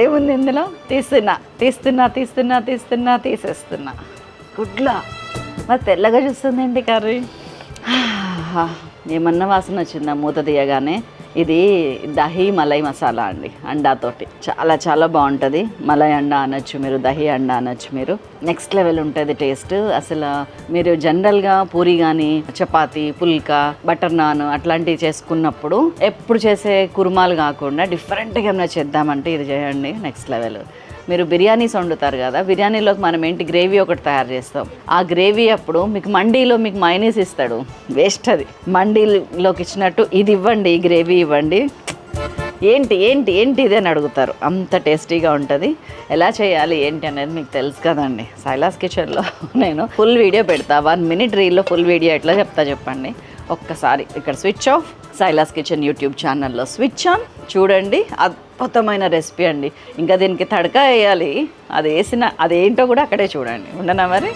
ఏముంది ఇందులో? తీసేస్తున్నా. గుడ్లా మరి తెల్లగా చూస్తుందండి కర్రీ. ఏమన్నా వాసన వచ్చిందా మూత తీయగానే? ఇది దహీ మలై మసాలా అండి, అండాతోటి చాలా చాలా బాగుంటుంది. మలై అండా అనొచ్చు మీరు, దహీ అండా అనొచ్చు మీరు. నెక్స్ట్ లెవెల్ ఉంటుంది టేస్ట్. అసలు మీరు జనరల్గా పూరి కానీ చపాతీ, పుల్కా, బటర్ నాన్ అట్లాంటివి చేసుకున్నప్పుడు ఎప్పుడు చేసే కుర్మాలు కాకుండా డిఫరెంట్గా ఏమైనా చేద్దామంటే ఇది చేయండి, నెక్స్ట్ లెవెల్. మీరు బిర్యానీస్ వండుతారు కదా, బిర్యానీలోకి మనం ఏంటి గ్రేవీ ఒకటి తయారు చేస్తాం. ఆ గ్రేవీ అప్పుడు మీకు మండీలో మీకు మైనీస్ ఇస్తాడు, వేస్ట్ అది. మండీలోకి ఇచ్చినట్టు ఇది ఇవ్వండి, గ్రేవీ ఇవ్వండి. ఏంటి ఏంటి ఏంటి ఇది అని అడుగుతారు, అంత టేస్టీగా ఉంటుంది. ఎలా చేయాలి ఏంటి అనేది మీకు తెలుసు కదండి. సైలాస్ కిచెన్లో నేను ఫుల్ వీడియో పెడతా, 1 minute రీల్లో ఫుల్ వీడియో ఎట్లా చెప్తా చెప్పండి. ఒక్కసారి ఇక్కడ switch off, Silas kitchen YouTube ఛానల్లో స్విచ్ ఆన్, చూడండి. అద్భుతమైన రెసిపీ అండి. ఇంకా దీనికి తడకా వేయాలి, అది వేసిన అదేంటో కూడా అక్కడే చూడండి. ఉండనా మరి.